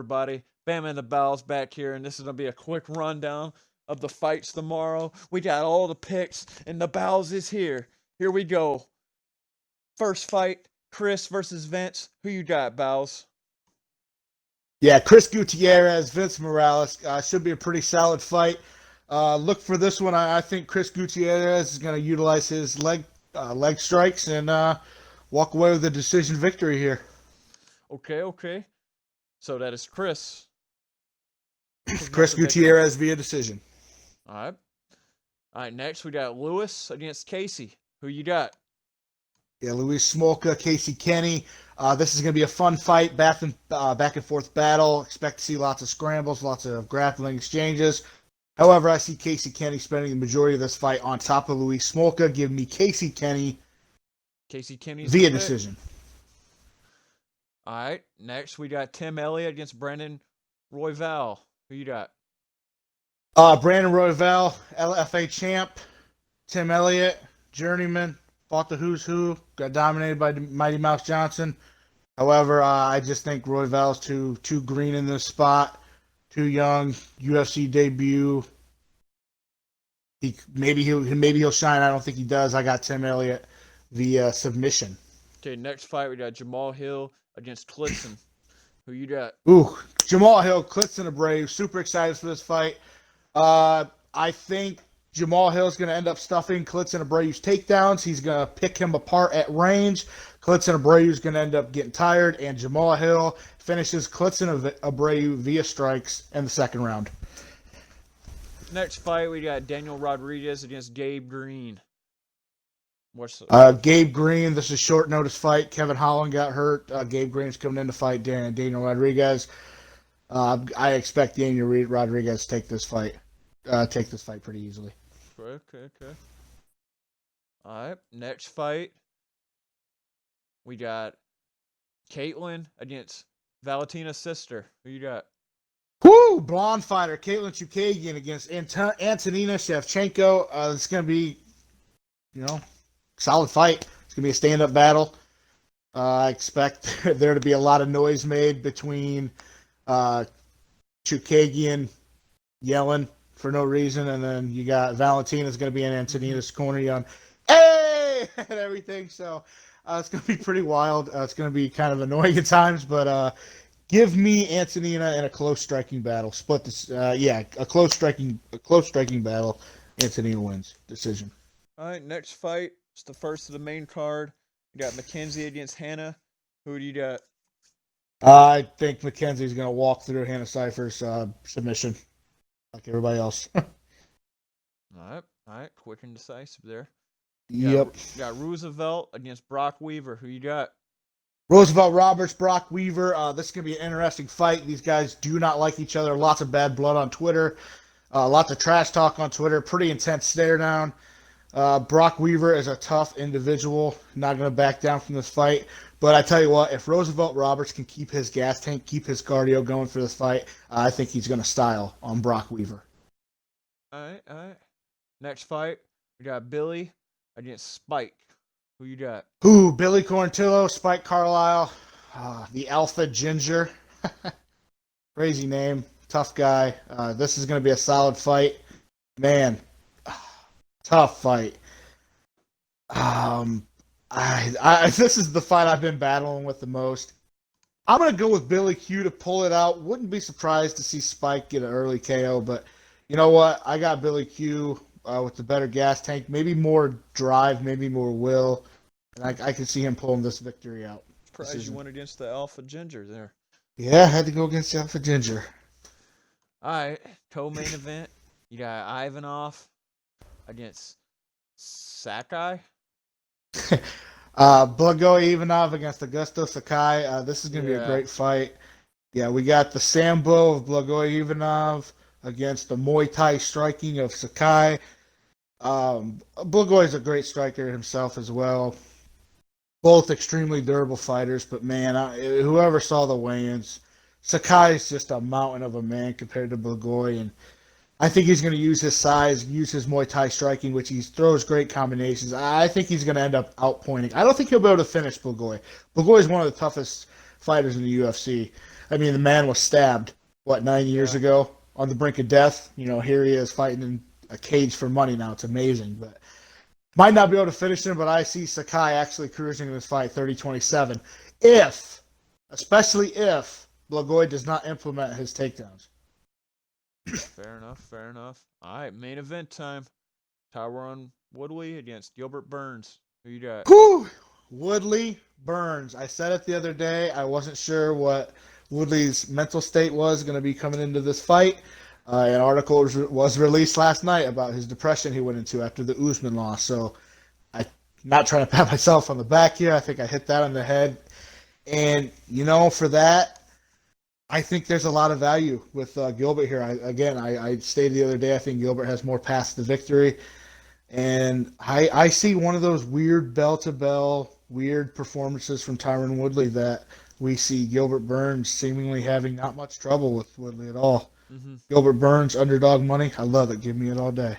everybody? BAMA&BOWSE back here, and this is going to be a quick rundown of the fights tomorrow. We got all the picks, and the Bows is here. Here we go. First fight, Chris versus Vince. Who you got, Bows? Yeah, Chris Gutierrez, Vince Morales. Should be a pretty solid fight. Look for this one. I think Chris Gutierrez is going to utilize his leg strikes and walk away with a decision victory here. Okay. So that is Chris. Chris Gutierrez via decision. All right. Next we got Lewis against Casey. Who you got? Yeah, Luis Smolka, Casey Kenny. This is going to be a fun fight, back and forth battle. Expect to see lots of scrambles, lots of grappling exchanges. However, I see Casey Kenny spending the majority of this fight on top of Luis Smolka. Give me Casey Kenny via decision. All right. Next, we got Tim Elliott against Brandon Royval. Who you got? Brandon Royval, LFA champ. Tim Elliott, journeyman. Fought the who's who. Got dominated by Mighty Mouse Johnson. However, I just think Royval's too green in this spot. Too young. UFC debut. Maybe he'll shine. I don't think he does. I got Tim Elliott via submission. Okay, next fight we got Jamal Hill against Clitson. Who you got? Ooh, Jamal Hill, Clitson Abreu. Super excited for this fight. I think Jamal Hill's going to end up stuffing Clitson Abreu's takedowns. He's going to pick him apart at range. Clitson Abreu's going to end up getting tired, and Jamal Hill finishes Clitson Abreu via strikes in the second round. Next fight, we got Daniel Rodriguez against Gabe Green. Gabe Green, this is a short notice fight. Kevin Holland got hurt. Gabe Green's coming in to fight Daniel Rodriguez. I expect Daniel Rodriguez to take this fight pretty easily. Okay. All right, next fight, we got Caitlin against Valentina's sister. Who you got? Woo! Blonde fighter, Caitlin Chukagian against Antonina Shevchenko. It's going to be, solid fight. It's going to be a stand-up battle. I expect there to be a lot of noise made between Chukagian yelling for no reason, and then you got Valentina's going to be in Antonina's corner yelling, "Hey!" and everything. So it's going to be pretty wild. It's going to be kind of annoying at times, but give me Antonina in a close striking battle. Split this. A close striking battle. Antonina wins decision. All right, next fight. It's the first of the main card. You got Mackenzie against Hannah. Who do you got? I think Mackenzie's going to walk through Hannah Cypher's submission, like everybody else. All right. Quick and decisive there. Yep. You got Roosevelt against Brock Weaver. Who you got? Roosevelt Roberts, Brock Weaver. This is going to be an interesting fight. These guys do not like each other. Lots of bad blood on Twitter. Lots of trash talk on Twitter. Pretty intense stare down. Brock Weaver is a tough individual. Not going to back down from this fight. But I tell you what, if Roosevelt Roberts can keep his gas tank, keep his cardio going for this fight, I think he's going to style on Brock Weaver. All right. Next fight, we got Billy against Spike. Who you got? Billy Quarantillo, Spike Carlisle, the Alpha Ginger. Crazy name, tough guy. This is going to be a solid fight. Man, tough fight. This is the fight I've been battling with the most. I'm going to go with Billy Q to pull it out. Wouldn't be surprised to see Spike get an early KO, but you know what? I got Billy Q with the better gas tank, maybe more drive, maybe more will, and I can see him pulling this victory out. Surprised you went against the Alpha Ginger there. Yeah, I had to go against the Alpha Ginger. All right, co-main event. You got Ivanov against Sakai. Blagoy Ivanov against Augusto Sakai. This is going to be a great fight. Yeah, we got the Sambo of Blagoy Ivanov against the Muay Thai striking of Sakai. Blagoy is a great striker himself as well. Both extremely durable fighters, but man, whoever saw the weigh-ins, Sakai is just a mountain of a man compared to Blagoy, and I think he's going to use his size, use his Muay Thai striking, which he throws great combinations. I think he's going to end up outpointing. I don't think he'll be able to finish Blagoy. Blagoy is one of the toughest fighters in the UFC. I mean, the man was stabbed, 9 years Yeah. ago on the brink of death. Here he is fighting in a cage for money now. It's amazing. But might not be able to finish him, but I see Sakai actually cruising in this fight 30-27. Especially if Blagoy does not implement his takedowns. Fair enough. Fair enough. All right, main event time. Tyron Woodley against Gilbert Burns. Who you got? Whew! Woodley Burns. I said it the other day. I wasn't sure what Woodley's mental state was going to be coming into this fight. An article was released last night about his depression he went into after the Usman loss. So I'm not trying to pat myself on the back here. I think I hit that on the head. And, for that, I think there's a lot of value with Gilbert here. I stated the other day, I think Gilbert has more paths to victory. And I see one of those weird bell-to-bell, weird performances from Tyron Woodley that we see Gilbert Burns seemingly having not much trouble with Woodley at all. Mm-hmm. Gilbert Burns, underdog money. I love it. Give me it all day.